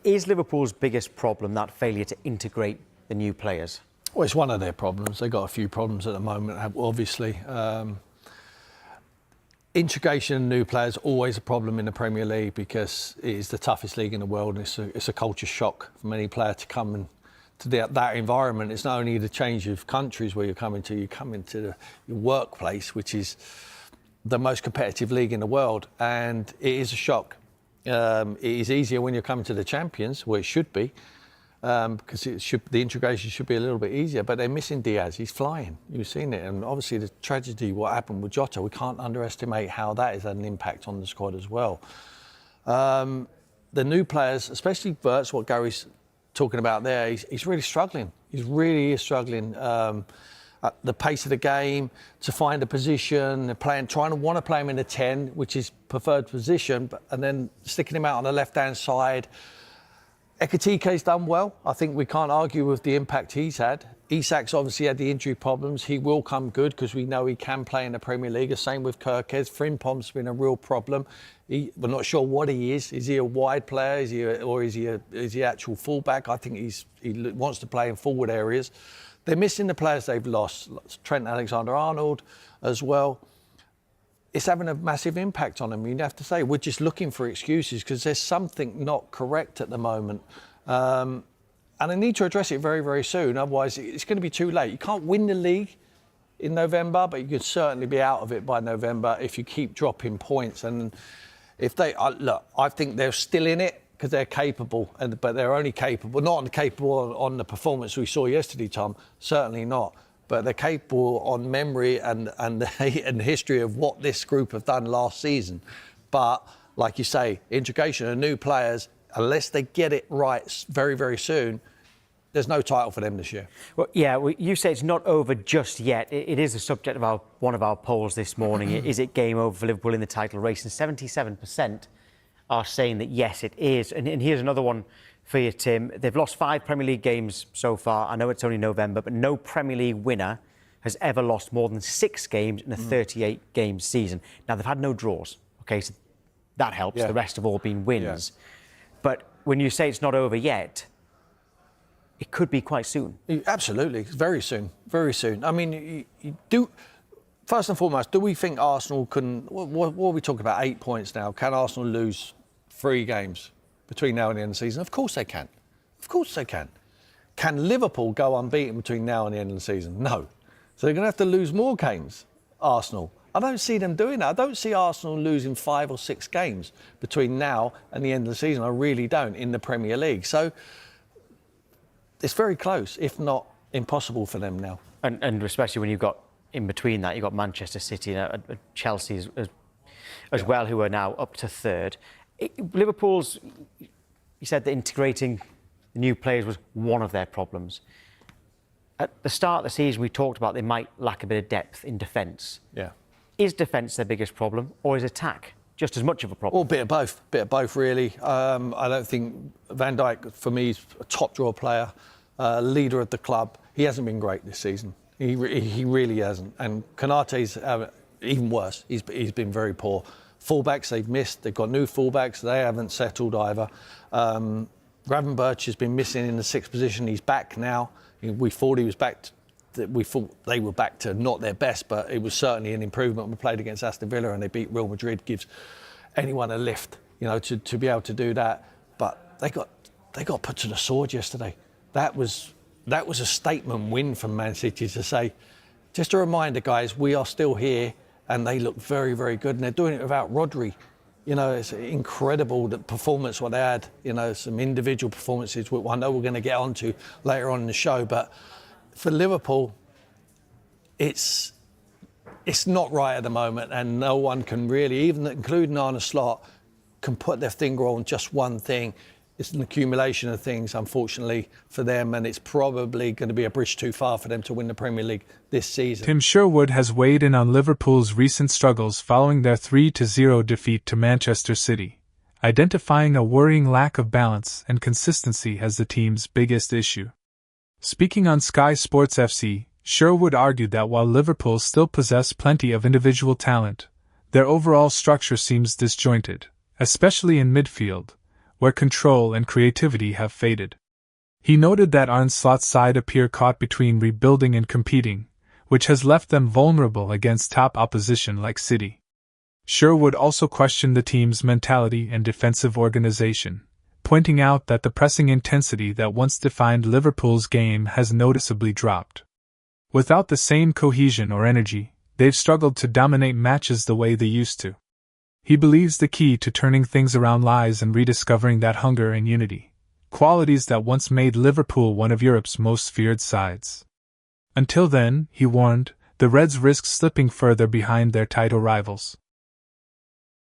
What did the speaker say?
Is Liverpool's biggest problem that failure to integrate the new players? Well, it's one of their problems. They've got a few problems at the moment, obviously. Integration of new players always a problem in the Premier League because it is the toughest league in the world. And it's a culture shock for many players to come to that environment. It's not only the change of countries where you come into your workplace, which is the most competitive league in the world, and it is a shock. It is easier when you're coming to the champions, where it should be, because the integration should be a little bit easier. But they're missing Diaz. He's flying. You've seen it, and obviously the tragedy, what happened with Jota, we can't underestimate how that has had an impact on the squad as well. The new players, especially Verts, what Gary's talking about there, he's really struggling. He really is struggling. At the pace of the game, to find a position, trying to want to play him in a 10, which is preferred position, and then sticking him out on the left-hand side. Ekitike's done well. I think we can't argue with the impact he's had. Isak's obviously had the injury problems. He will come good because we know he can play in the Premier League. The same with Kirkes. Frimpong's been a real problem. We're not sure what he is. Is he a wide player? Is he actual fullback? I think he wants to play in forward areas. They're missing the players they've lost. Trent Alexander-Arnold as well. It's having a massive impact on them. You have to say, we're just looking for excuses because there's something not correct at the moment. And they need to address it very, very soon. Otherwise, it's going to be too late. You can't win the league in November, but you can certainly be out of it by November if you keep dropping points. And if they look, I think they're still in it because they're capable, but they're only capable, not capable on the performance we saw yesterday, Tom. Certainly not. But they're capable on memory and the history of what this group have done last season. But like you say, integration of new players, unless they get it right very, very soon, there's no title for them this year. Well, yeah, you say it's not over just yet. It is the subject of one of our polls this morning. Is it game over for Liverpool in the title race? And 77% are saying that yes, it is. And here's another one for you, Tim. They've lost 5 Premier League games so far. I know it's only November, but no Premier League winner has ever lost more than 6 games in a 38-game season. Now, they've had no draws, OK? So that helps. Yeah. The rest have all been wins. Yeah. But when you say it's not over yet, it could be quite soon. Absolutely. Very soon. Very soon. I mean, you do... First and foremost, do we think Arsenal can... What are we talking about? 8 points now. Can Arsenal lose 3 games between now and the end of the season? Of course they can. Of course they can. Can Liverpool go unbeaten between now and the end of the season? No. So they're going to have to lose more games, Arsenal. I don't see them doing that. I don't see Arsenal losing 5 or 6 games between now and the end of the season. I really don't, in the Premier League. So it's very close, if not impossible for them now. And especially when you've got, in between that, you've got Manchester City and Chelsea as well, who are now up to 3rd. Liverpool's, you said that integrating the new players was one of their problems. At the start of the season, we talked about they might lack a bit of depth in defence. Yeah. Is defence their biggest problem, or is attack just as much of a problem? Well, a bit of both, really. I don't think Van Dijk, for me, is a top draw player, leader of the club. He hasn't been great this season. He really hasn't. And Konate's even worse. He's been very poor. Fullbacks they've missed. They've got new fullbacks. They haven't settled either. Gravenberch has been missing in the 6th position. He's back now. We thought he was back. We thought they were back to not their best, but it was certainly an improvement. We played against Aston Villa and they beat Real Madrid. Gives anyone a lift, to be able to do that. But they got put to the sword yesterday. That was a statement win from Man City to say, just a reminder, guys, we are still here, and they look very, very good, and they're doing it without Rodri. It's incredible, the performance what they had. Some individual performances, which I know we're going to get onto later on in the show, but for Liverpool, it's not right at the moment, and no one can really, even including Arne Slot, can put their finger on just one thing. It's an accumulation of things, unfortunately, for them, and it's probably going to be a bridge too far for them to win the Premier League this season. Tim Sherwood has weighed in on Liverpool's recent struggles following their 3-0 defeat to Manchester City, identifying a worrying lack of balance and consistency as the team's biggest issue. Speaking on Sky Sports FC, Sherwood argued that while Liverpool still possess plenty of individual talent, their overall structure seems disjointed, especially in midfield, where control and creativity have faded. He noted that Arne Slot's side appear caught between rebuilding and competing, which has left them vulnerable against top opposition like City. Sherwood also questioned the team's mentality and defensive organization, pointing out that the pressing intensity that once defined Liverpool's game has noticeably dropped. Without the same cohesion or energy, they've struggled to dominate matches the way they used to. He believes the key to turning things around lies in rediscovering that hunger and unity, qualities that once made Liverpool one of Europe's most feared sides. Until then, he warned, the Reds risk slipping further behind their title rivals.